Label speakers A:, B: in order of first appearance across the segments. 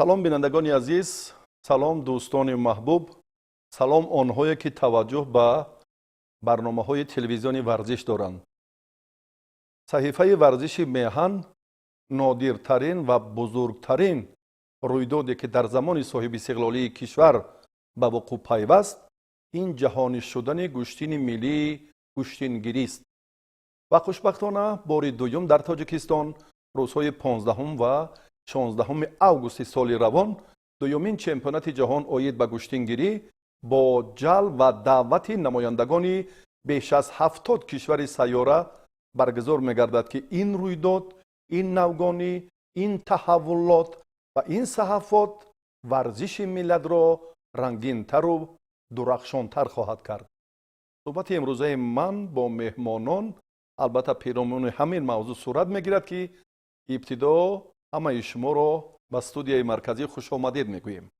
A: سلام بینندگان عزیز، سلام دوستان محبوب، سلام آنهایی که توجه به برنامه‌های تلویزیونی ورزش دارند. صحیفه ورزش میهن نادرترین و بزرگترین رویدادی که در زمان صاحب استقلالی کشور به وقوع پیوست، این جهانی شدن گوشتین ملی گوشتینگیری است و خوشبختانه بار دوم در تاجیکستان روزهای 15 و 16 اوگوست سال روان دومین چمپیونات جهان آید به گوشتینگیری با جلب و دعوت نمایندگان بیش از 70 کشور سیاره برگزار می‌گردد که این رویداد، این نوگانی، این تحولات و این صحافت ورزش ملت را رنگین‌تر و درخشان‌تر خواهد کرد. صحبت امروزه من با مهمانان البته پیرامون همین موضوع صورت می‌گیرد که ابتدا همه شما را به استودیوی مرکزی خوش آمدید میگوییم.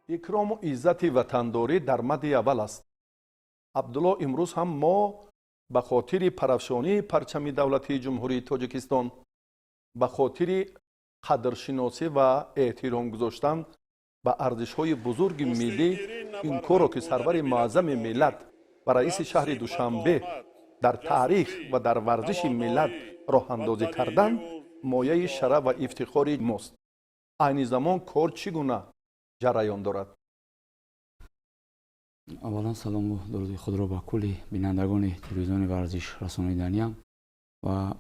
A: اکرام و عزت وطنداری در مد اول است. عبدالله امروز هم ما به خاطر پرافشانی پرچم دولتی جمهوری تاجیکستان، به خاطر قدرشناسی و احترام گذاشتن به ارزش‌های بزرگ ملی، این کار را که سرور معظم ملت و رئیس شهر دوشنبه در تاریخ و در ورزش ملت راه اندازی کردن، مایه شرف و افتخار ماست. این زمان کار چگونه جریان دارد؟
B: اولا سلام و درود خود را به کل بینندگان تلویزیون ورزش رسانیدنی و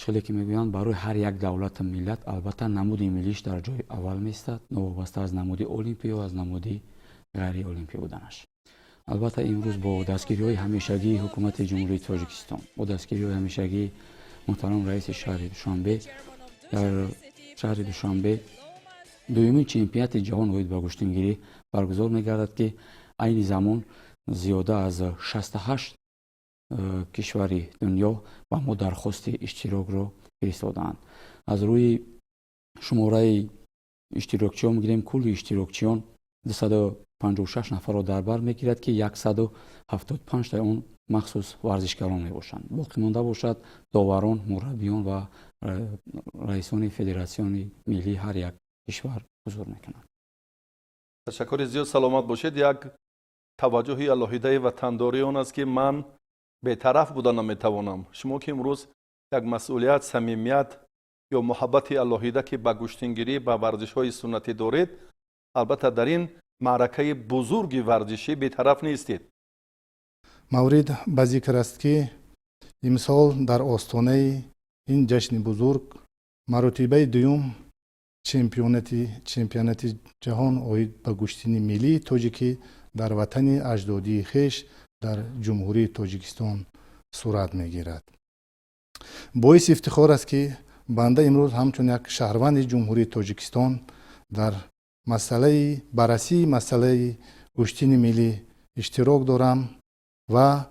B: چیزی که میگویند برای هر یک دولت ملت البته نمود ملیش در جای اول میستد، نوابسته از نمود المپی و از نمود غیر المپی بودنش. البته امروز با دستگیری های همیشگی حکومت جمهوری تاجیکستان، با دستگیری های همیشگی محترم رئیس شهر دوشنبه، در شهر دوشنبه دومین چمپیونات جهان اوید به گوشتینگیری برگزار میگردد که این زمان زیاده از 68 کشور دنیا و ما درخواست اشتراک را فرستادند. از روی شماره اشتراکچیان میگیریم کل اشتراکچیان 256 نفر را در بر میگیرد که 175 تا اون مخصوص ورزشکاران میباشند. باقی مانده باشد داوران، مربیان و رئیسان فدراسیون ملی هر یک کشور حضور میکنند.
A: تشکر زیاد، سلامت باشید. یک توجهی الهیده وطنداری آن است که من بی‌طرف بودن نمیتوانم. شما که امروز یک مسئولیت، صمیمیت یا محبت الهیده که به گوشتینگیری به ورزش‌های سنتی دارید، البته در این معرکه بزرگ ورزشی بی‌طرف نیستید.
C: مورد به ذکر است که امسال در آستانه این جشن بزرگ مرتبه دوم چمپیونات جهان اوید به گوشتین ملی تاجیکی در وطن اجدادی خیش در جمهوری تاجیکستان صورت میگیرد. باعث افتخار است که بنده امروز همچون یک شهروند جمهوری تاجیکستان در مسئله بررسی مسئله گوشتین ملی اشتراک دارم و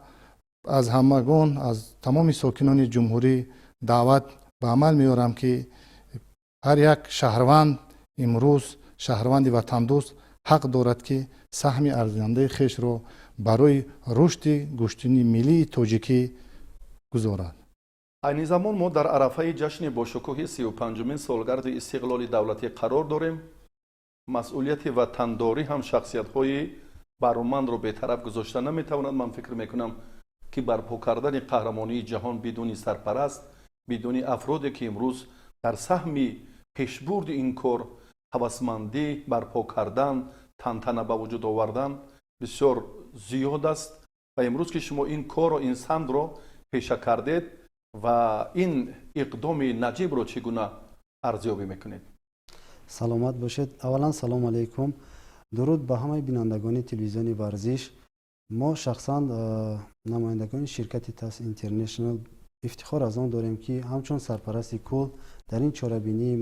C: از همگان، از تمام ساکنان جمهوری دعوت به عمل میارم که هر یک شهروند امروز، شهروند وطندوست، حق دارد که سهم ارزنده خیش را برای رشد گوشتین ملی تاجیکی گذارد.
A: این زمان ما در عرفه جشن باشکوه 35مین سالگرد استقلال دولتی قرار داریم. مسئولیت وطنداری هم شخصیت‌های برومند رو بی‌طرف گذاشته نمیتواند. من فکر میکنم که برپا کردن قهرمانی جهان بدون سرپرست، بدون افرادی که امروز در سهم پیشبرد این کار هوسمندی برپا کردن، تنتنه به وجود آوردن بسیار زیاد است و امروز که شما این کار و این سمت رو پیشه کردید و این اقدام نجیب رو چگونه ارزیابی میکنید؟
D: سلامت باشید. اولا سلام علیکم، درود به همه بینندگان تلویزیون ورزش. ما شخصا نمایندگان شرکت تاس اینترنشنال افتخار از آن داریم که همچون سرپرست کل در این چاره‌بینی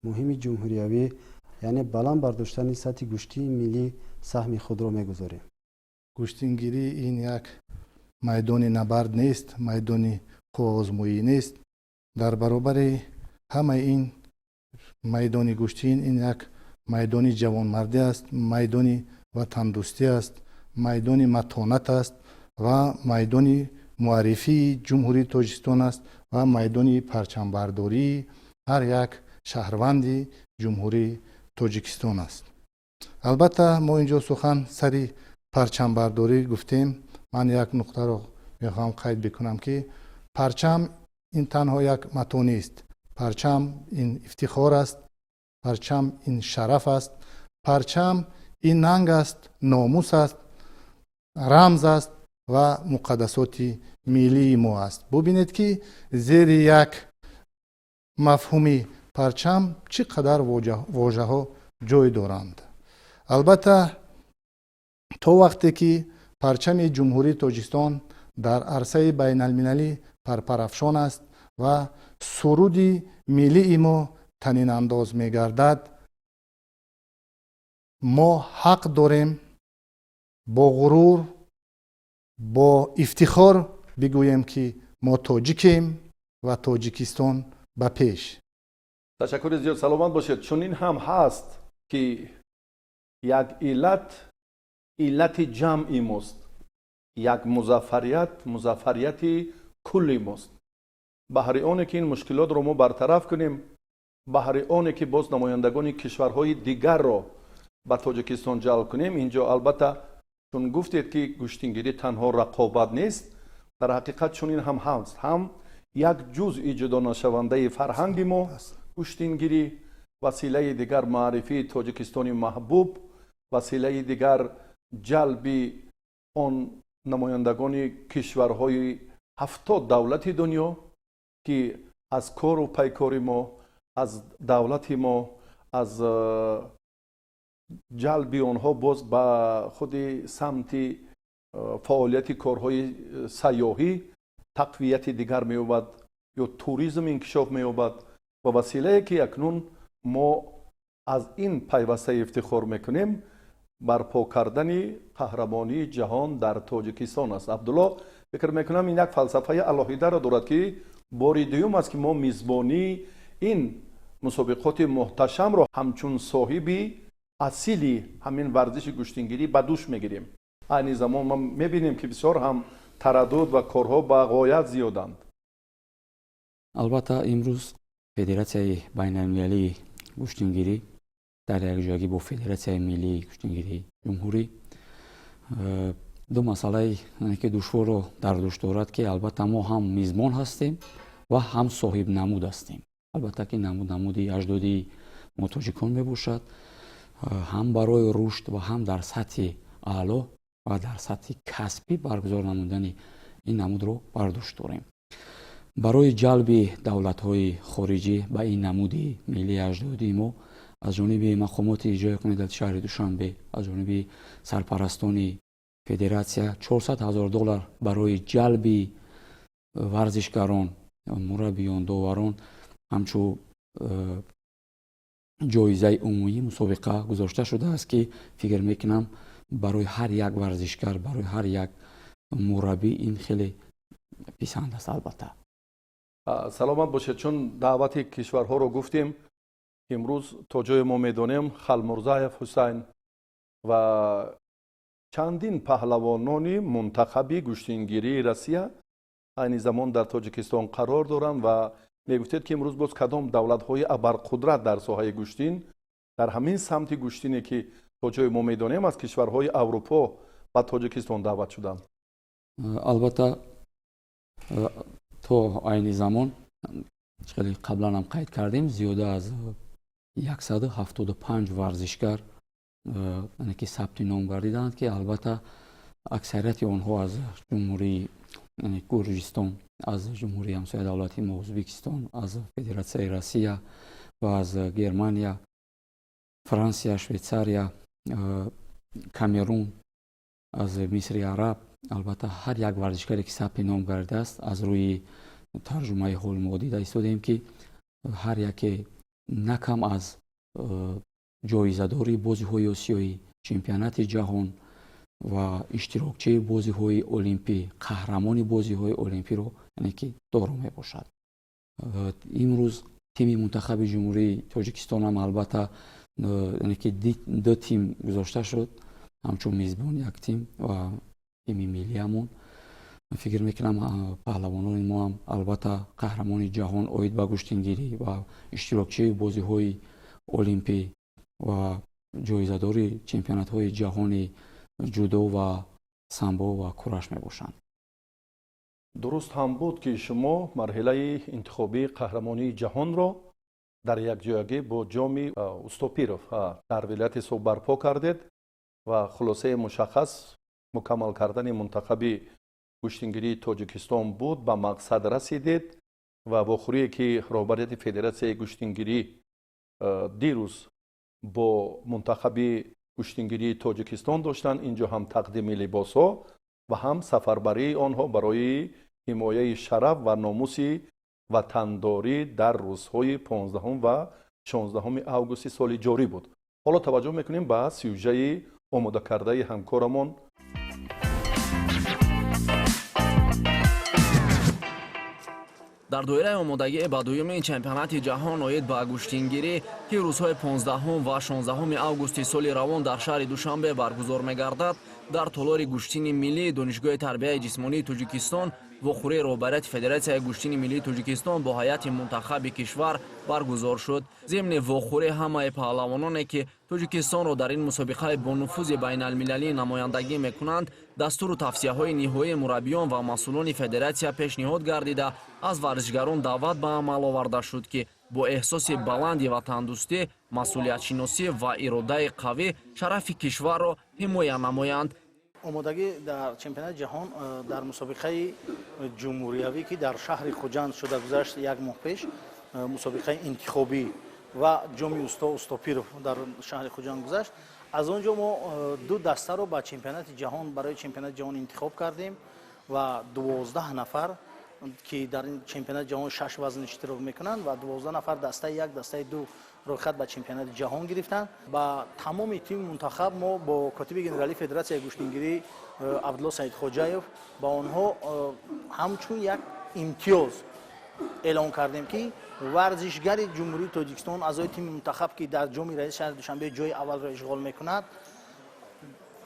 D: مهم جمهوریوی، یعنی بلند برداشتن سطح گوشتی ملی، سهم خود را میگذاریم.
C: گوشتینگیری این یک میدان نبرد نیست، میدان آزمویی نیست. در برابر همه این میدان گوشتین، این یک میدان جوانمردی است، میدان وطن دوستی است، میدان متانت است و میدان معرفی جمهوری تاجیکستان است و میدان پرچمبرداری هر یک شهروند جمهوری تاجیکستان است. البته ما اینجا سخن سری پرچمبرداری گفتیم. من یک نقطه رو میخوام قید بکنم که پرچم این تنها یک متو نیست. پرچم این افتخار است، پرچم این شرف است، پرچم این ننگ است، ناموس است، رمز است و مقدسات ملی ما است. ببینید که زیر یک مفهومی پرچم چقدر واژه ها جای دارند. البته تا وقتی که پرچم جمهوری تاجیکستان در عرصه بین المللی پرپرافشان است و سرود ملی ما تنین انداز می گردد، ما حق داریم با غرور، با افتخار بگوییم که ما تاجیکیم و تاجیکستان به پیش.
A: تشکر زیاد، سلامت باشید. چون این هم هست که یک علت جمعی ماست، یک مظفریت کلی ماست. بهر آنه که این مشکلات رو ما برطرف کنیم، بهر آنه که باز نمایندگان کشورهای دیگر رو به تاجیکستان جلب کنیم. اینجا البته چون گفتید که گوشتینگیری تنها رقابت نیست، در حقیقت چون این هم هست، هم یک جزء جدا نشونده فرهنگ ما گوشتینگیری، وسیله دیگر معرفی تاجیکستان محبوب، وسیله دیگر جلب آن نمایندگان کشورهای 70 دولت دنیا که از کار و پیکار ما، از دولت ما، از جلب آنها باز به خود سمت فعالیت کارهای سیاحی تقویت دیگر می‌یابد یا توریسم انکشاف می‌یابد و وسیله که اکنون ما از این پیوسته افتخار میکنیم برپا کردن قهرمانی جهان در تاجیکستان است. عبدالله فکر میکنم این یک فلسفه علاهیده را دارد که بار دوم است که ما میزبانی این مسابقات محتشم را همچون صاحب اصیلی همین ورزش گوشتینگیری به دوش میگیریم. این زمان ما میبینیم که بسیار هم تردد و کارها به غایت زیادند.
B: البته امروز فدراسیای بین المللی گوشتینگیری در یک جایی با فدراسیای ملی گوشتینگیری جمهوری دو مسئله که دشوار رو در دوش دارد که البته ما هم میزبان هستیم و هم صاحب نمود هستیم. البته که نمودی اجدادی ما تاجیکان میباشد، هم برای رشد و هم در سطح اعلا و در سطح کسبی برگزار نمودن این نمود رو برداشت داریم. برای جلب دولت‌های خارجی به این نمود ملی اجدادی ما از جانب مقامات اجرایی کننده شهر دوشنبه، از جانب سرپرستان فدراسیون $400,000 برای جلب ورزشکاران، مربیان، داوران همچون جایزه عمومی مسابقه گذاشته شده است که فکر میکنم برای هر یک ورزشکار، برای هر یک مربی این خیلی پسند است. البته
A: سلامت باشید. چون دعوت کشورها رو گفتیم، امروز تا جای ما میدانیم خلمرزایف حسین و چندین پهلوانان منتخبی گوشتینگیری روسیه این زمان در تاجیکستان قرار دارند و میگفتید که امروز باز کدام دولت‌های ابرقدرت در ساحه گوشتین در همین سمت گوشتینی که تا جای ما میدانیم از کشورهای اروپا و تاجیکستان دعوت شدند.
B: البته تو این زمان خیلی قبلا هم قید کردیم زیاده از 175 ورزشکار یعنی که ثبت نام گردیدند که البته اکثریت آنها از جمهوری یعنی گرجستان، از جمهوری همسایه دولتی ما ازبکستان، از فدراسیای روسیه و از گرمانیا، فرانسه، شویتزاریا، کامرون، از مصر عرب. البته هر یک ورزشکاری که ثبت نام کرده است از روی ترجمه حال ما دیده ایستادیم که هر یک نکم از جایزه‌داری بازی‌های آسیایی، چمپیونات جهان و اشتراکچی بازی‌های المپی، قهرمان بازی‌های المپی رو یعنی که دارا میباشد. امروز تیم منتخب جمهوری تاجیکستان هم البته یعنی که دو تیم گذاشته شد همچون میزبان یک تیم و تیم ملی همون фикр мекунам паҳлавонони мо ҳам албатта қаҳрамони ҷаҳон оид ба куштингирӣ ва иштирокчии бозиҳои олимпӣ ва ҷоизадори чемпионатҳои ҷаҳони ҷудо ва самбо ва кураш мебошанд.
A: дуруст ҳам буд ки шумо марҳилаи интихобии қаҳрамонии ҷаҳонро дар якҷоягӣ бо ҷоми устопиров дар вилояти Сув барпо кардед ва хулосаи мушаххас мукаммал кардани мунтахаби куштингирии Тоҷикистон буд, ба мақсад расидед ва вохӯрие ки роҳбарияти Федератсияи куштингирӣ дирӯз бо мунтахаби куштингирии Тоҷикистон доштанд, инҷо ҳам тақдими либосҳо ва ҳам сафарбарии онҳо барои ҳимояи шараф ва номуси ватандорӣ дар рӯзҳои 15 ва 16 августи соли ҷорӣ буд. ҳоло таваҷҷӯҳ мекунем ба сюжаи омодакардаи ҳамкорамон.
E: дар доираи омодагӣ ба дуюмин чемпионати ҷаҳон оид ба куштингирӣ ки рӯзҳои 15 ва 16 августи соли равон дар шаҳри Душанбе баргузор мегардад, дар толори гӯштини миллии донишгоҳи тарбияи ҷисмонии Тоҷикистон вохӯрии роҳбарияти Федератсияи гӯштини миллии Тоҷикистон бо ҳайати мунтахаби кишвар баргузор шуд. зимни вохӯрӣ ҳамаи паҳлавононе ки Тоҷикистонро дар ин мусобиқаи бонуфузи байналмилалӣ намояндагӣ мекунанд, дастуру тавсияҳои ниҳоии мураббиён ва масъулони федератсия пешниҳод гардида, аз варзишгарон даъват ба амал оварда шуд ки бо эҳсоси баланди ватандӯстӣ, масъулиятшиносӣ ва иродаи қавӣ шарафи кишварро ҳимоя намоянд.
F: омодагӣ дар чемпионати ҷаҳон дар мусобиқаи ҷумҳуриявӣ ки дар шаҳри Хуҷанд шуда гузашт як моҳ пеш, мусобиқаи интихобӣ ва ҷоми устопиров дар шаҳри Хуҷанд гузашт. аз он ҷо мо ду дастаро ба чемпионати ҷаҳон барои чемпионати ҷаҳон интихоб кардем ва 12 нафар ки дар ин чемпионати ҷаҳон 6 вазн иштирок мекунанд ва 12 нафар дастаи 1 дастаи 2 рӯйхат ба чемпионати ҷаҳон гирифтанд. ба тамоми тими мунтахаб мо бо котиби генералии Федератсияи куштингирӣ Абдулло Саидхоҷаев ба онҳо ҳамчун як имтиёз эълон кардем ки варзишгари ҷумҳурии Тоҷикистон, аъзои тими мунтахаб ки дар ҷоми раиси шаҳри Душанбе ҷои аввалро ишғол мекунад,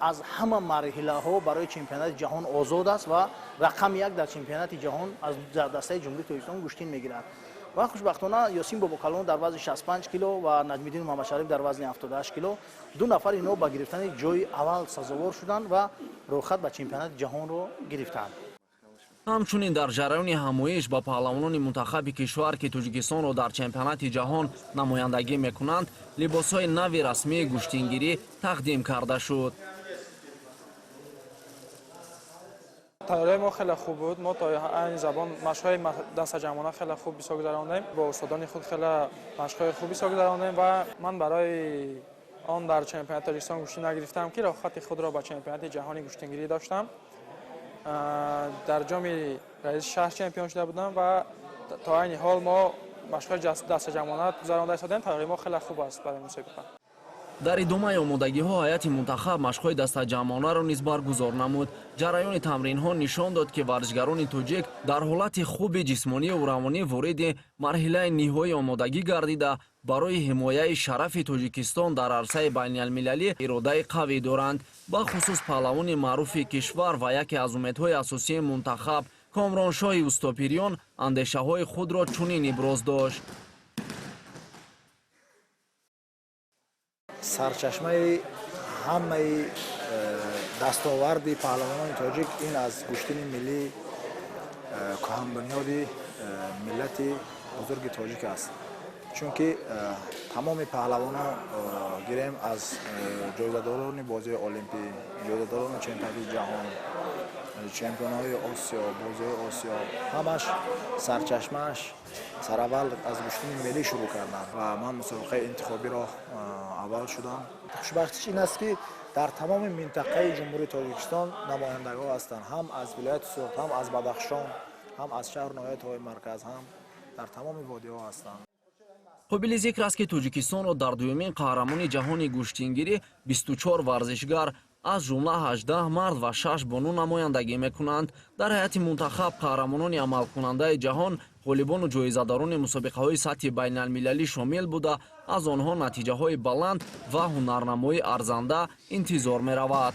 F: аз ҳама марҳилаҳо барои чемпионати ҷаҳон озод аст ва рақами 1 дар чемпионати ҷаҳон аз дастаи ҷумҳурии Тоҷикистон куштин мегирад. ва хушбахтона Ёсин Бобокалон дар вазни 65 кило ва Наҷмиддин Мамадшариф дар вазни 78 кило, ду нафар ино ба гирифтани ҷои аввал сазовор шуданд ва рӯйхат ба чемпионати ҷаҳонро гирифтанд.
E: ҳамчунин дар ҷараёни ҳамоиш ба паҳлавонони мунтахаби кишвар ки Тоҷикистонро дар чемпионати ҷаҳон намояндагӣ мекунанд, либосҳои нави расмии куштингирӣ тақдим карда шуд.
G: тайёрияи мо хеле хуб буд. мо то айни забон машқҳои дастаҷамона хеле хуб бисёр гузарондем. бо устодони худ хеле машқҳои хуб бисёр гузарондем ва ман барои он дар чемпионати Тоҷикистон гӯштӣ нагирифтам ки роҳхати худро ба чемпионати ҷаҳони куштингирӣ доштам. дар ҷоми раиси шаҳр чемпион шуда будам ва то айни ҳол мо машқҳои дастаҷамона гузаронда истодем. тайёрияи мо хеле хуб аст барои мусобиқа.
E: дар идомаи омодагиҳо ҳайати мунтахаб машқҳои дастаҷамонаро низ баргузор намуд. ҷараёни тамринҳо нишон дод ки варзишгарони тоҷик дар ҳолати хуби ҷисмонию равонӣ вориди марҳилаи ниҳоии омодагӣ гардида, барои ҳимояи шарафи Тоҷикистон дар арсаи байналмилалӣ иродаи қавӣ доранд. бахусус паҳлавони маъруфи кишвар ва яке аз умедҳои асосии мунтахаб Комроншоҳи Устопирён андешаҳои худро чунин иброз дошт.
H: сарчашмаи ҳамаи дастоварди паҳлавонони тоҷик ин аз куштини миллии кӯҳанбунёди миллати бузурги тоҷик аст. чунки тамоми паҳлавонон гирем аз ҷоизадорони бозии олимпӣ, ҷоизадорони чемпионати ҷаҳон, чемпионҳои Осиё, бозиҳои Осиё, ҳамаш сарчашмааш сараввал аз куштини миллӣ шурӯъ карданд ва ман мусобиқаи интихобиро аввал шудам. хушбахтиш ин аст ки дар тамоми минтақаи ҷумҳурии Тоҷикистон намояндагон ҳастанд, ҳам аз вилояти Суғд, ҳам аз Бадахшон, ҳам аз шаҳру ноҳиятҳои марказ, ҳам дар тамоми водиҳо ҳастанд.
E: қобили зикр аст ки Тоҷикистонро дар дуюмин қаҳрамони ҷаҳони куштингирӣ 24 варзишгар аз ҷумла 18 мард ва 6 бону намояндагӣ мекунанд. дар ҳайати мунтахаб қаҳрамонони амалкунандаи ҷаҳон, ғолибону ҷоизадорони мусобиқаҳои сатҳи байналмилалӣ шомил буда, аз онҳо натиҷаҳои баланд ва ҳунарнамои арзанда интизор меравад.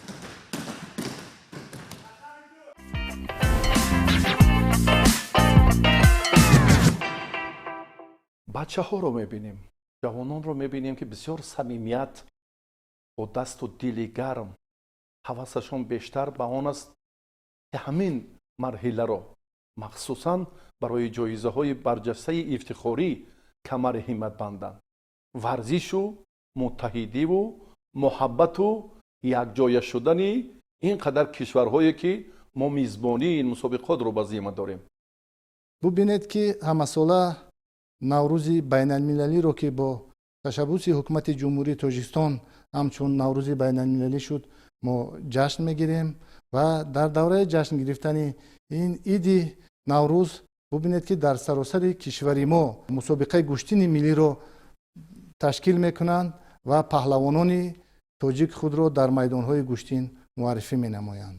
A: бача ҳоро мебинем, ҷавононро мебинем ки бисёр самимият бо дасту дили гарм, ҳавасашон бештар ба он аст ки ҳамин марҳиларо махсусан барои ҷоизаҳои барҷастаи ифтихорӣ камари ҳиммат банданд. варзишу муттаҳидиву муҳаббату якҷоя шудани ин қадар кишварҳое ки мо мизбонии ин мусобиқотро ба зимма дорем.
C: бубинед ки ҳамасола наврӯзи байналмилалиро ки бо ташаббуси ҳукумати ҷумҳурии тоҷикистон ҳамчун наврӯзи байналмилалӣ шуд, мо ҷашн мегирем ва дар давраи ҷашн гирифтани ин иди наврӯз бубинед ки дар саросари кишвари мо мусобиқаи гӯштини миллиро ташкил мекунанд ва паҳлавонони тоҷик худро дар майдонҳои гӯштин муаррифӣ менамоянд.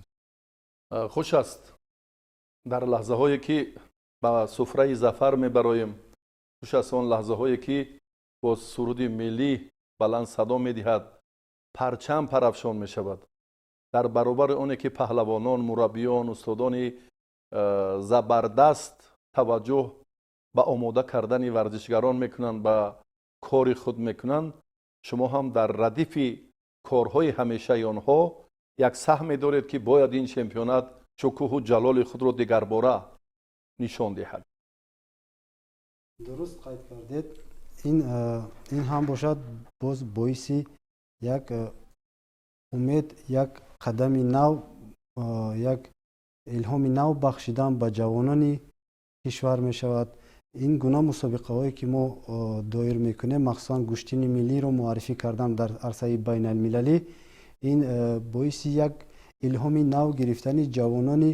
A: хуш аст дар лаҳзаҳое ки ба суфраи зафар мебароем, хуш аст он лаҳзаҳое ки бо суруди миллӣ баланд садо медиҳад, парчам парафшон мешавад дар баробари оне ки паҳлавонон, мураббиён, устодони забардаст таваҷҷӯҳ ба омода кардани варзишгарон мекунанд, ба кори худ мекунанд. шумо ҳам дар радифи корҳои ҳамешаи онҳо як саҳме доред ки бояд ин чемпионат шукӯҳу ҷалоли худро дигарбора нишон диҳад.
D: дуруст қайд кардед. ин ҳам бошад боз боиси як умед, як қадами нав, як илҳоми нав бахшидан ба ҷавонони кишвар мешавад. ин гуна мусобиқаҳое ки мо доир мекунем, махсусан гӯштини миллиро муаррифӣ кардан дар арсаи байналмилалӣ, ин боиси як илҳоми нав гирифтани ҷавонони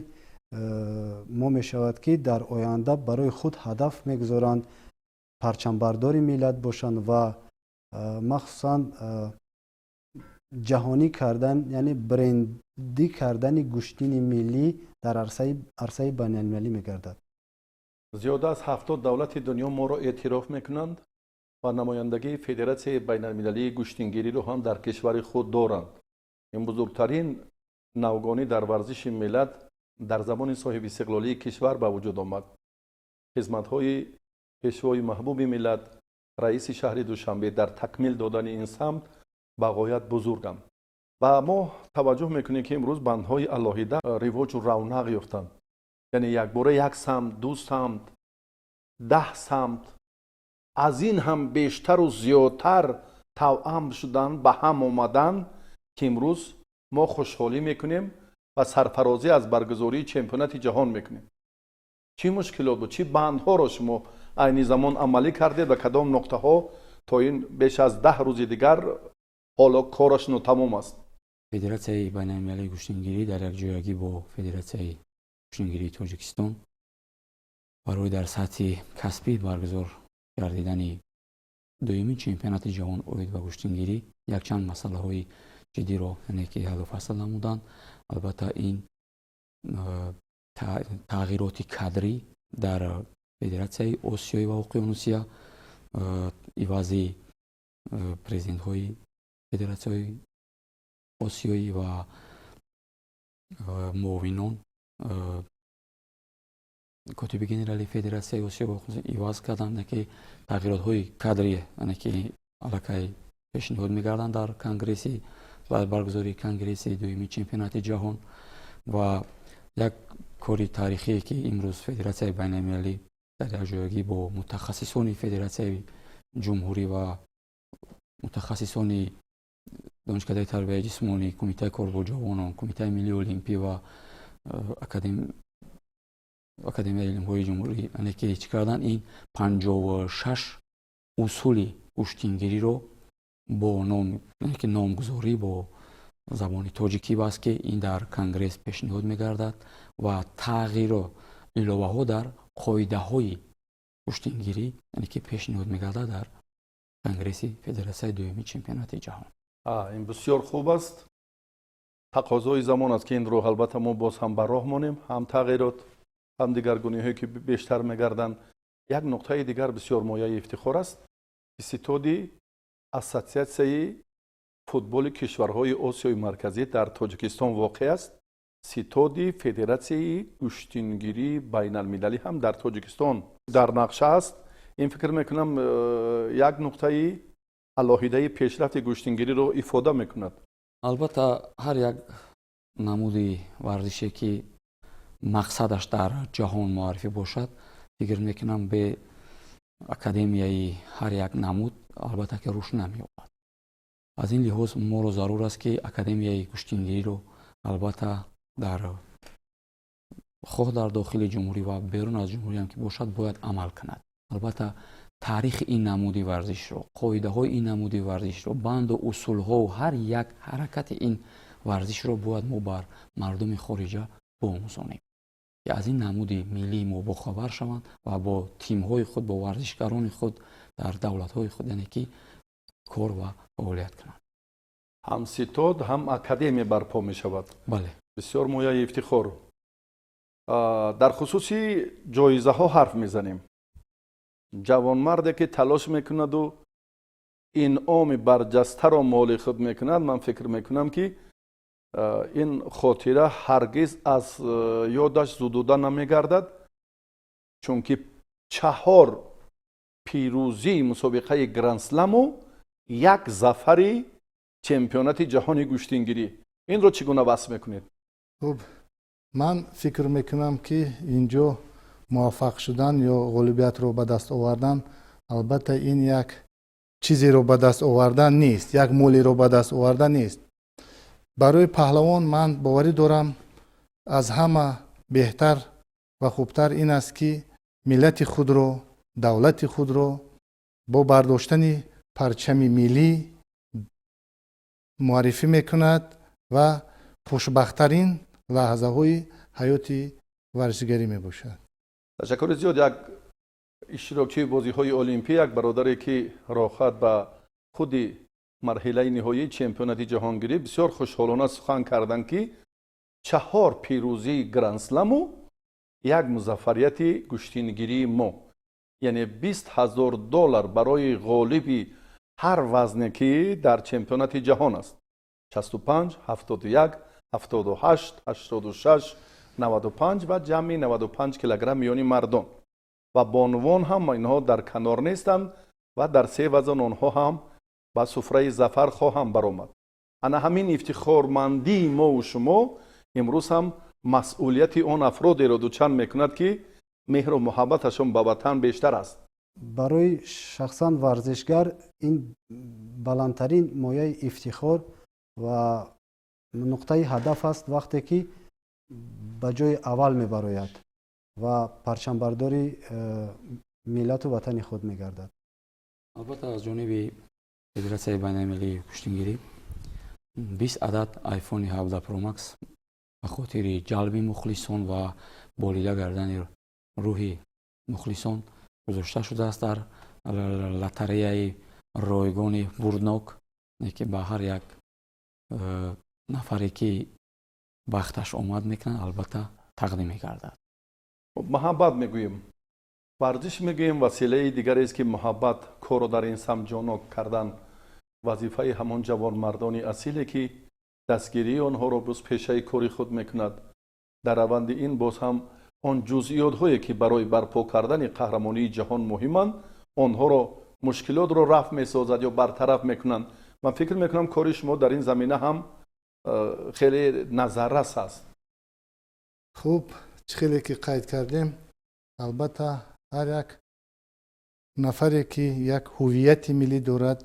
D: мо мешавад ки дар оянда барои худ ҳадаф мегузоранд, парчамбардори миллат бошанд ва махсусан ҷаҳонӣ кардан, яъне брендӣ кардани гӯштини миллӣ дар арсаи байналмилалӣ мегардад.
A: зиёда аз 70 давлати дунё моро эътироф мекунанд ва намояндагии федератсияи байналмилалии гӯштингириро ҳам дар кишвари худ доранд. ин бузургтарин навгонӣ дар варзиши миллат дар замони соҳиби истиқлолии кишвар ба вуҷуд омад. хизматҳои пешвои маҳбуби миллат, раиси шаҳри душанбе дар такмил додани ин самт ба ғоят бузурганд. ва мо таваҷҷӯҳ мекунем ки имрӯз бандҳои алоҳида ривоҷу равнақ ёфтанд. яъне якбора як самт, ду самт, 10 самт, аз ин ҳам бештару зиёдтар тавъам шудан, ба ҳам омадан ки имрӯз мо хушҳолӣ мекунем ва сарфарозӣ аз баргузории чемпионати ҷаҳон мекунем. чӣ мушкилот буд, чӣ бандҳоро шумо айни замон амалӣ кардед ва кадом нуқтаҳо то ин беш аз 10 рӯзи дигар ҳоло кораш нотамом аст?
B: федератсияи байналмилалии гӯштингирӣ дар якҷоягӣ бо федератсияи гӯштингирии тоҷикистон барои дар сатҳи касбӣ баргузор гардидани дуюмин чемпионати ҷаҳон оид ба гӯштингирӣ якчанд масъалаҳои ҷиддиро ки ҳаллу фасл намуданд. албатта ин тағйироти кадрӣ дар федератсияи осиёӣ ва уқёнусия, ивази президентҳои федератсияи осиёӣ ва муовинон котиби генерали федератсияи осиё иваз карданд ки тағйиротҳои кадри ки аллакай пешниҳод мегарданд дар конгресси ва баргузории конгресси дуюми чемпионати ҷаҳон. ва як кори таърихие ки имрӯз федератсияи байналмилалӣ дар якҷоягӣ бо мутахассисони федератсияи ҷумҳурӣ ва мутахассисони донишкадаи тарбияи ҷисмонӣ, кумитаи кор бо ҷавонон, кумитаи миллии олимпӣ ва академияи илмҳои ҷумҳурӣ ки чӣ карданд, ин 56 усули гӯштингириро бо номгузорӣ бо забони тоҷикӣ баст ки ин дар конгресс пешниҳод мегардад ва тағйиро иловаҳо дар қоидаҳои гӯштингирӣ ки пешниҳод мегардад дар конгресси федератсияи дуюми чемпионати ҷаҳон.
A: ин бисёр хуб аст. тақозои замон аст ки инро албатта мо боз ҳам ба роҳ монем, ҳам тағйирот, ҳам дигаргуниҳое ки бештар мегарданд. як нуқтаи дигар бисёр мояи ифтихор аст. иститоди ассотсиатсияи футболи кишварҳои осиёи марказӣ дар тоҷикистон воқеъ аст. ситоди федератсияи гӯштингирии байналмилалӣ ҳам дар тоҷикистон дар нақша аст. این فکر میکنم یک نقطه алоҳидаи пешрафти гӯштингириро ифода мекунад.
B: албатта ҳар як намуди варзише ки мақсадаш дар ҷаҳон муаррифӣ бошад, фикр мекунам бе академияи ҳар як намуд албатта ки рушд намеёбад. аз ин лиҳоз моро зарур аст ки академияи гӯштингириро албатта дар хоҳ дар дохили ҷумҳурӣ ва берун аз ҷумҳурӣ ҳам ки бошад бояд амал кунад. албатта таърихи ин намуди варзишро, қоидаҳои ин намуди варзишро, банду усулҳоу ҳар як ҳаракати ин варзишро бояд мо бар мардуми хориҷа биомӯзонем ки аз ин намуди миллии мо бохабар шаванд ва бо тимҳои худ, бо варзишгарони худ дар давлатҳои худ яъне ки кор ва фаъолият кунанд.
A: ҳам ситод, ҳам академия барпо мешавад.
B: бале,
A: бисёр мояи ифтихор. дар хусуси ҷоизаҳо ҳарф мезанем. ҷавонмарде ки талош мекунаду инъоми барҷастаро моли худ мекунад, ман фикр мекунам ки ин хотира ҳаргиз аз ёдаш зудуда намегардад, чунки 4 пирӯзии мусобиқаи гранд-сламу 1 зафари чемпионати ҷаҳони гӯштингирӣ. инро чӣ гуна васф мекунед?
C: хуб, ман фикр мекунам ки инҷо муваффақ шудан ё ғолибиятро ба даст овардан албатта ин як чизеро ба даст овардан нест, як молеро ба даст овардан нест. барои паҳлавон ман боварӣ дорам аз ҳама беҳтар ва хубтар ин аст ки миллати худро, давлати худро бо бардоштани парчами миллӣ муаррифӣ мекунад ва хушбахттарин лаҳзаҳои ҳаёти варзишгарӣ мебошад.
A: ташаккури зиёд. як иштирокчии бозиҳои олимпӣ, як бародаре ки рохат ба худи марҳилаи ниҳоии чемпионати ҷаҳонгирӣ бисёр хушҳолона сухан карданд ки 4 пирӯзии гранд-сламу 1 музаффарияти гӯштингирии мо, яъне $20,000 барои ғолиби ҳар вазне ки дар чемпионати ҷаҳон аст. 65, 71, 78, 86, 95 ва ҷамъи 95 килограмм миёни мардон. ва бонувон ҳам инҳо дар канор нестанд ва дар 3 вазн онҳо ҳам ба суфраи зафар хоҳанд баромад. ана ҳамин ифтихормандии мову шумо имрӯз ҳам масъулияти он афродеро дучанд мекунад ки меҳру муҳаббаташон ба ватан бештар аст.
D: барои шахсан варзишгар ин баландтарин мояи ифтихор ва нуқтаи ҳадаф аст вақте ки ба ҷои аввал мебарояд ва парчамбардори миллату ватани худ мегардад.
B: албатта аз ҷониби федератсияи байналмилалии гӯштингирӣ 20 адад айфони 17 Pro Max ба хотири ҷалби мухлисон ва болида гардани рӯҳи мухлисон гузошта шудааст дар лотареяи ройгони бурднок ки ба ҳар як нафаре ки бахташ омад мекунад албатта тақдим мегардад.
A: муҳаббат мегӯем. варзиш мегӯем василаи дигарест ки муҳаббат корро дар ин самт ҷонок кардан вазифаи ҳамон ҷавонмардони асиле ки дастгирии онҳоро боз пешаи кори худ мекунад. дар раванди ин боз ҳам он ҷузъиётҳое ки барои барпо кардани қаҳрамонии ҷаҳон муҳиманд, онҳоро мушкилотро рафъ месозад ё бартараф мекунанд. ман фикр мекунам кори шумо дар ин замина ҳам хеле назаррас аст.
C: хуб, чӣ хеле ки қайд кардем, албатта ҳар як нафаре ки як ҳувияти миллӣ дорад,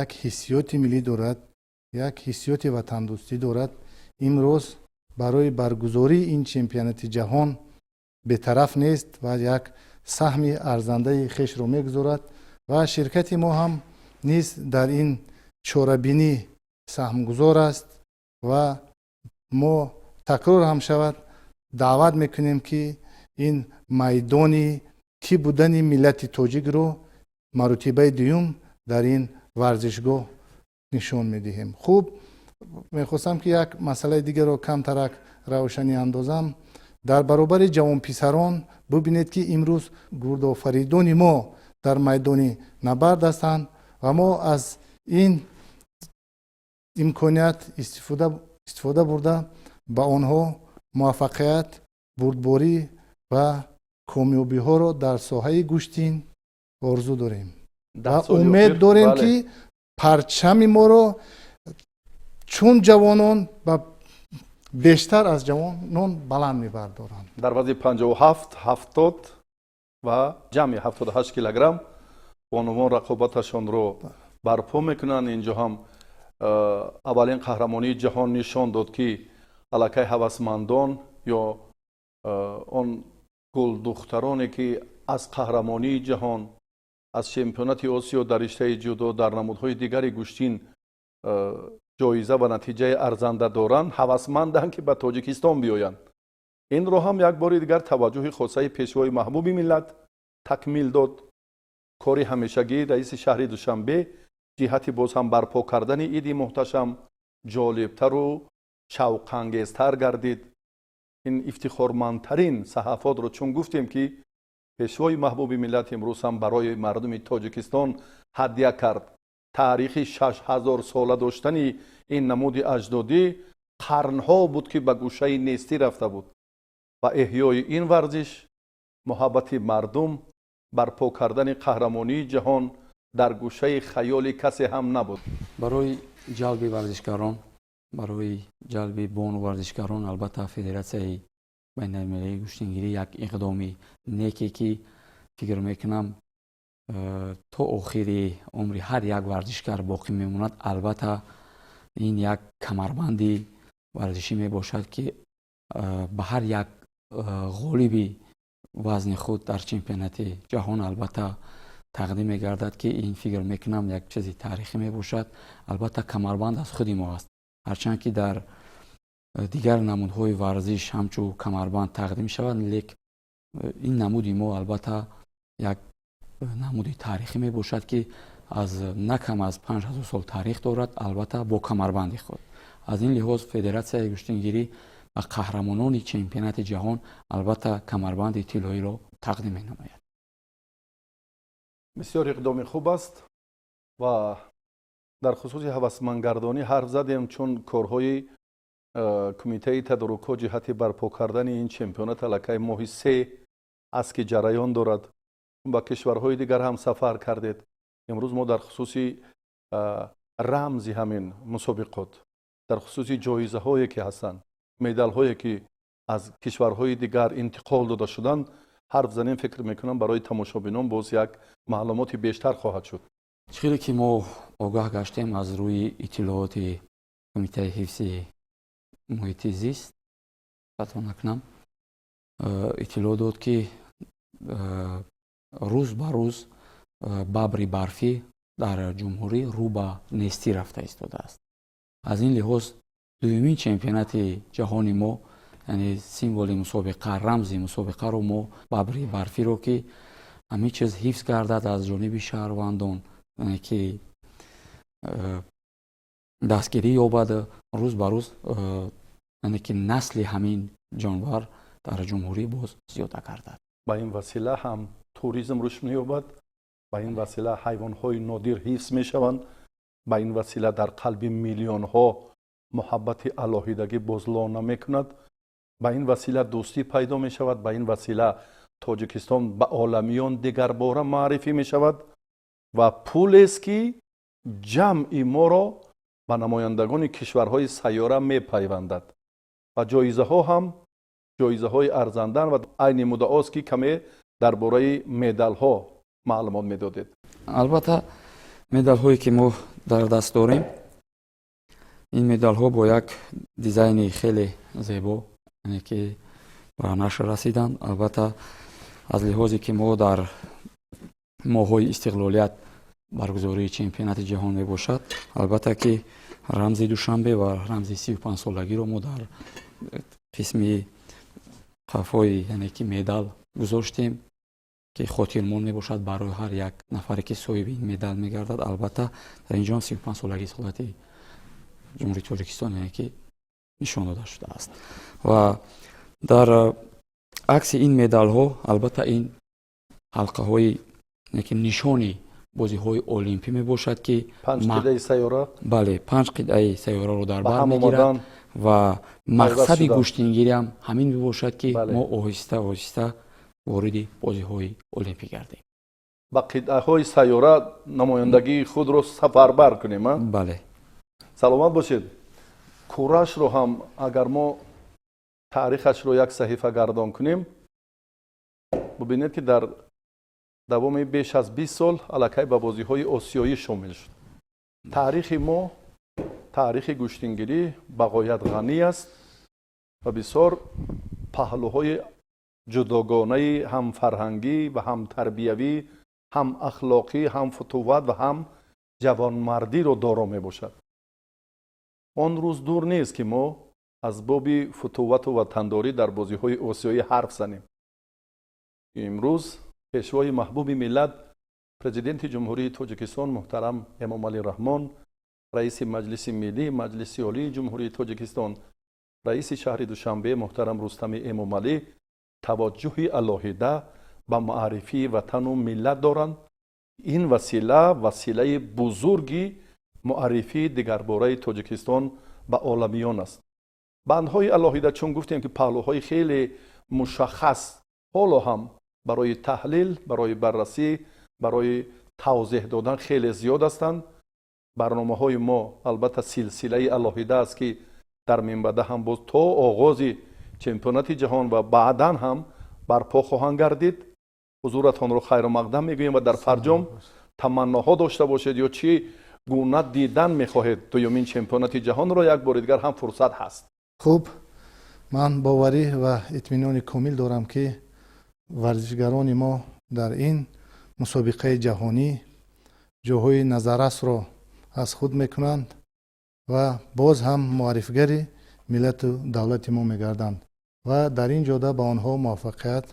C: як ҳиссиёти миллӣ дорад, як ҳиссиёти ватандӯстӣ дорад, имрӯз барои баргузории ин чемпионати ҷаҳон бетараф нест ва як саҳми арзандаи хешро мегузорад ва ширкати мо ҳам низ дар ин чорабинӣ саҳмгузор аст ва мо такрор ҳам шавад даъват мекунем ки ин майдони кӣ будани миллати тоҷикро маротибаи дуюм дар ин варзишгоҳ нишон медиҳем. хуб, мехостам ки як масъалаи дигарро камтарак равшанӣ андозам. дар баробари ҷавонписарон бубинед ки имрӯз гурдофаридони мо дар майдони набард ҳастанд ва мо аз ин имконият истифода бурда ба онҳо муваффақият, бурдборӣ ва комёбиҳоро дар соҳаи гӯштин орзу дорем
A: 10
C: ва
A: соли
C: умед
A: охир,
C: дорем
A: бале.
C: ки парчами моро чун ҷавонон ба бештар аз ҷавонон баланд мебардоранд.
A: дар вазни 57 70 ва ҷамъи 78 килограмм бонувон рақобаташонро барпо мекунанд. инҷо ҳам аввалин қаҳрамонии ҷаҳон нишон дод ки аллакай ҳавасмандон ё он гулдухтароне ки аз қаҳрамонии ҷаҳон аз чемпионати осиё дар риштаи ҷудо дар намудҳои дигари гӯштин ҷоиза ва натиҷаи арзанда доранд, ҳавасманданд ки ба тоҷикистон биёянд. инро ҳам як бори дигар таваҷҷӯҳи хосаи пешвои маҳбуби миллат такмил дод. кори ҳамешагии раиси шаҳри душанбе ҷиҳати боз ҳам барпо кардани иди муҳташам ҷолибтару шавқангезтар гардид. ин ифтихормандтарин саҳафотро чун гуфтем ки пешвои маҳбуби миллат имрӯз ҳам барои мардуми тоҷикистон ҳадя кард. таърихи 6000 сола доштани ин намуди аҷдодӣ қарнҳо буд ки ба гӯшаи нестӣ рафта буд ва эҳёи ин варзиш муҳаббати мардум барпо кардани қаҳрамонии ҷаҳон дар гӯшаи хаёли касе ҳам набуд.
B: барои ҷалби варзишгарон, барои ҷалби бону варзишгарон албатта федератсияи байналмилалии гӯштингирӣ як иқдоми неке ки фикр мекунам то охири умри ҳар як варзишгар боқӣ мемонад. албатта ин як камарбанди варзишӣ мебошад ки ба ҳар як ғолиби вазни худ дар чемпионати ҷаҳон албатта тақдим мегардад ки ин фикр мекунам як чизи таърихӣ мебошад. албатта камарбанд аз худи мо аст, ҳарчанд ки дар дигар намудҳои варзиш ҳамчун камарбанд тақдим мешавад, лекин ин намуди мо албатта як намуди таърихӣ мебошад ки аз накам аз 5000 сол таърих дорад, албатта бо камарбанди худ. аз ин лиҳоз федератсияи гӯштингирӣ ба қаҳрамонони чемпионати ҷаҳон албатта камарбанди тиллоиро тақдим менамояд.
A: бисёр иқдоми хуб аст ва дар хусуси ҳавасмандгардонӣ ҳарф задем, чун корҳои кумитаи тадорукҳо ҷиҳати барпо кардани ин чемпионат аллакай моҳи 3 аст ки ҷараён дорад. ба кишварҳои дигар ҳам сафар кардед. имрӯз мо дар хусуси рамзи ҳамин мусобиқот, дар хусуси ҷоизаҳое ки ҳастанд, медалҳое ки аз кишварҳои дигар интиқол дода шуданд ҳарф занем. фикр мекунам барои тамошобинон боз як маълумоти бештар хоҳад шуд.
B: чизе ки мо огаҳ гаштем аз рӯи иттилооти кумитаи ҳифзи муҳити зист, хато накунам, иттилоъ дод ки рӯз ба рӯз бабри барфӣ дар ҷумҳурӣ рӯ ба нестӣ рафта истодааст. аз ин лиҳоз дуюмин чемпионати ҷаҳони мо, яъне символи мусобиқа, рамзи мусобиқаро мо бабри барфиро ки ҳамин чиз ҳифз гардад аз ҷониби шаҳрвандон, яъне ки дастгирӣ ёбад, рӯз ба рӯз яъне ки насли ҳамин ҷонвар дар ҷумҳурӣ боз зиёда гардад.
A: ба ин васила ҳам туризм рушд меёбад, ба ин васила ҳайвонҳои нодир ҳифз мешаванд, ба ин васила дар қалби миллионҳо муҳаббати алоҳидагӣ бозлона мекунад, ба ин васила дӯстӣ пайдо мешавад, ба ин васила тоҷикистон ба оламиён дигарбора маърифӣ мешавад ва пулест ки ҷамъи моро ба намояндагони кишварҳои сайёра мепайвандад ва ҷоизаҳо ҳам ҷоизаҳои арзанданд ва айни муддаост ки каме дар бораи медалҳо маълумот медодед.
B: албатта медалҳое ки мо дар даст дорем, ин медалҳо бо як дизайни хеле зебо, яъне ки ба нашр расиданд. албатта аз лиҳозе ки мо дар моҳҳои истиқлолият баргузории чемпионати ҷаҳон мебошад, албатта ки рамзи душанбе ва рамзи 35-солагиро мо дар қисми қафои яъне ки медал гузоштем ки хотирмон мебошад барои ҳар як нафаре ки соҳиби ин медал мегардад. албатта дар инҷо 35-солаги солати ҷумҳурии тоҷикистон яъне ки нишон дода шудааст ва дар акси ин медалҳо албатта ин ҳалқаҳои яъне ки нишони бозиҳои олимпӣ мебошад ки
A: 5 қидаи сайёра,
B: бале 5 қидаи сайёраро дар бар мегирад ва мақсади гӯштингирӣ ҳам ҳамин мебошад ки мо оҳиста оҳиста вориди бозиҳои олимпӣ гардем.
A: ба қитъаҳои сайёра намояндагии худро сафарбар кунем.
B: бале.
A: саломат бошед. курашро ҳам агар мо таърихашро як саҳифа гардон кунем, бубинед ки дар давоми беш аз 20 сол аллакай ба бозиҳои осиёӣ шомил шуд. таърихи мо таърихи гӯштингирӣ ба ғоят ғанӣ аст ва бисёр паҳлӯҳои ҷудогонаи ҳам фарҳангӣ ва ҳам тарбиявӣ, ҳам ахлоқӣ, ҳам футуват ва ҳам ҷавонмардиро доро мебошад. он рӯз дур нест ки мо аз боби футувату ватандорӣ дар бозиҳои осиёӣ ҳарф занем. имрӯз пешвои маҳбуби миллат президенти ҷумҳурии тоҷикистон муҳтарам эмомалӣ раҳмон, раиси маҷлиси миллӣ, маҷлиси олии ҷумҳурии тоҷикистон, раиси шаҳри душанбе муҳтарам рустами эмомалӣ таваҷҷӯҳи алоҳида ба маърифии ватану миллат доранд. ин васила василаи бузурги муаррифии дигарбораи тоҷикистон ба оламиён аст. бандҳои алоҳида чун гуфтем ки паҳлӯҳои хеле мушаххас ҳоло ҳам барои таҳлил, барои баррасӣ, барои тавзеҳ додан хеле зиёд ҳастанд. барномаҳои мо албатта силсилаи алоҳида аст ки дар минбаъда ҳам боз то оғози чемпионати ҷаҳон ва баъдан ҳам барпо хоҳанд гардид. ҳузуратонро хайру мақдам мегӯем ва дар фарҷом таманноҳо дошта бошед ё чӣ гуна дидан мехоҳед дуюмин чемпионати ҷаҳонро як бори дигар ҳам фурсат ҳаст.
C: хуб, ман боварӣ ва итминони комил дорам ки варзишгарони мо дар ин мусобиқаи ҷаҳонӣ ҷоҳои назаррасро аз худ мекунанд ва боз ҳам муаррифгари миллату давлати мо мегарданд ва дар ин ҷода ба онҳо муваффақият,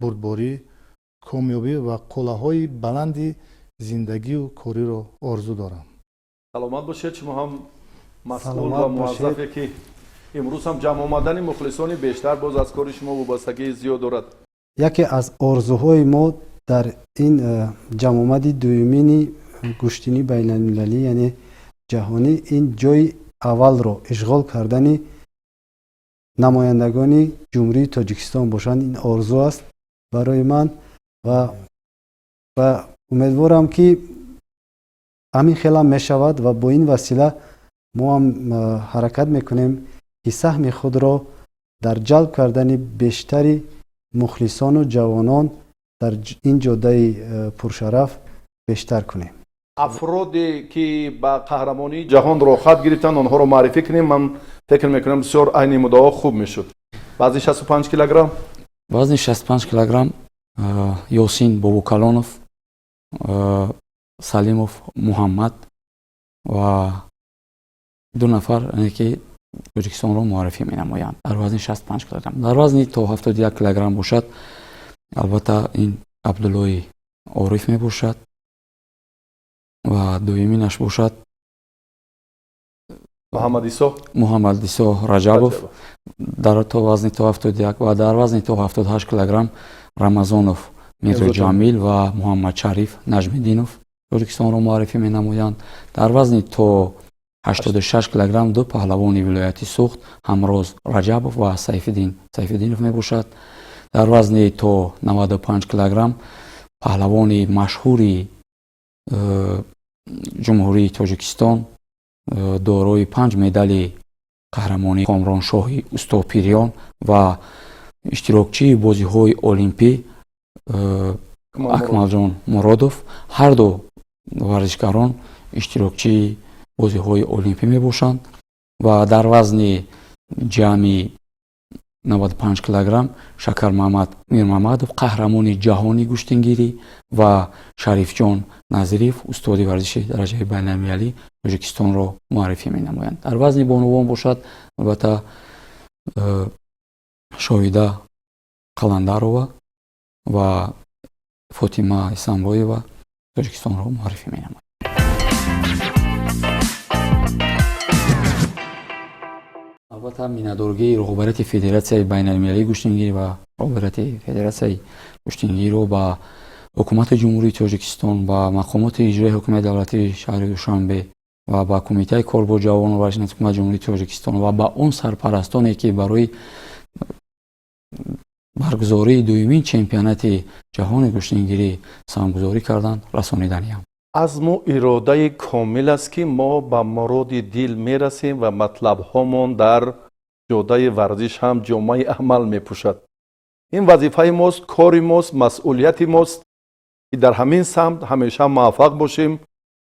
C: бурдборӣ, комёбӣ ва қуллаҳои баланди зиндагию кориро орзу дорам.
A: саломат бошед. шумо ҳам масъул
D: Саломат
A: ва
D: бошед.
A: муаззафе ки имрӯз ҳам ҷамъ омадани мухлисони бештар боз аз кори шумо вобастагии зиёд дорад.
D: яке аз орзуҳои мо дар ин ҷамъомади дуюмини гӯштини байналмилалӣ, яъне ҷаҳонӣ, ин ҷои аввалро ишғол кардани намояндагони ҷумҳурии тоҷикистон бошанд. ин орзу аст барои ман ва умедворам ки ҳамин хелам мешавад ва бо ин васила мо ҳам ҳаракат мекунем ки саҳми худро дар ҷалб кардани бештари мухлисону ҷавонон дар ин ҷодаи пуршараф бештар кунем.
A: афроде ки ба қаҳрамонии ҷаҳонро хат гирифтанд, онҳоро маърифӣ кунем. ман фикр мекунам бисёр айни муддао хуб мешуд. вазни 65 килограмм,
B: вазни 65 килограмм ёсин бобукалонов, салимов муҳаммад ва ду нафар ки тоҷикистонро муаррифӣ менамоянд дар вазни 65 килограмм. дар вазни то 71 килограмм бошад, албатта ин абдуллои ориф мебошад ва дуюминаш бошад муҳаммад исо раҷабов дар то вазни то 71 ва дар вазни то 78 килограмм рамазонов мирзоҷамил ва муҳаммад шариф наҷмиддинов тоҷикистонро муаррифӣ менамоянд. дар вазни то 86 килограмм ду паҳлавони вилояти Суғд Ҳамроз Раҷабов ва Сайфиддинов мебошад. дар вазни то 95 килограмм паҳлавони машҳури ҷумҳурии Тоҷикистон, дорои 5 медали қаҳрамонӣ Комроншоҳи Устопирён ва иштирокчии бозиҳои олимпӣ Акмалҷон Муродов, ҳарду варзишгарон иштирокчии бозиҳои олимпӣ мебошанд. ва дар вазни ҷамъи 95 килограмм Шакар Маҳмад Мирмамадов қаҳрамони ҷаҳонии гӯштингирӣ ва Шарифҷон Назиров устоди варзиши дараҷаи байналмилалӣ Тоҷикистонро муаррифӣ менамоянд. дар вазни бонувон бошад албатта Шоҳида Қаландарова ва Фотима Исамбоева Тоҷикистонро муаррифӣ менамоянд. албатта миннатдоргии роҳбарияти Федератсияи байналмилалии гӯштингирӣ ва роҳбарияти Федератсияи гӯштингириро ба ҳукумати ҷумҳурии Тоҷикистон, ба мақомоти иҷрои ҳукумати давлатии шаҳри Душанбе ва ба Кумитаи кор бо ҷавонон ва ҳукумати ҷумҳурии Тоҷикистон ва ба он сарпарастоне ки барои баргузории дуюмин чемпионати ҷаҳони куштингирӣ самгузорӣ карданд, расониданиям.
A: азму иродаи комил аст ки мо ба муроди дил мерасем ва матлабҳомон дар ҷодаи варзиш ҳам ҷомаи амал мепӯшад. ин вазифаи мост, кори мост, масъулияти мост ки дар ҳамин самт ҳамеша муваффақ бошем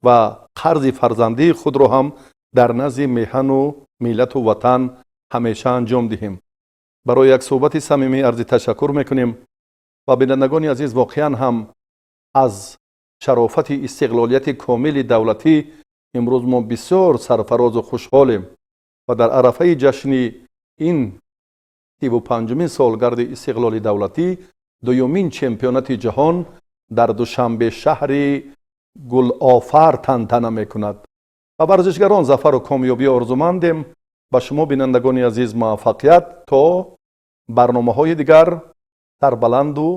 A: ва қарзи фарзандии худро ҳам дар назди меҳану миллату ватан ҳамеша анҷом диҳем. барои як суҳбати самимӣ арзи ташаккур мекунем ва бинандагони азиз, воқеан ҳам аз шарофати истиқлолияти комили давлатӣ имрӯз мо бисёр сарфарозу хушҳолем ва дар арафаи ҷашни ин 35-мин солгарди истиқлоли давлатӣ дуюмин чемпионати ҷаҳон дар душанбе шаҳри гулофар тантана мекунад. ба варзишгарон зафару комёбӣ орзумандем. ба шумо бинандагони азиз муваффақият то барномаҳои дигар. сарбаланду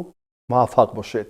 A: муваффақ бошед.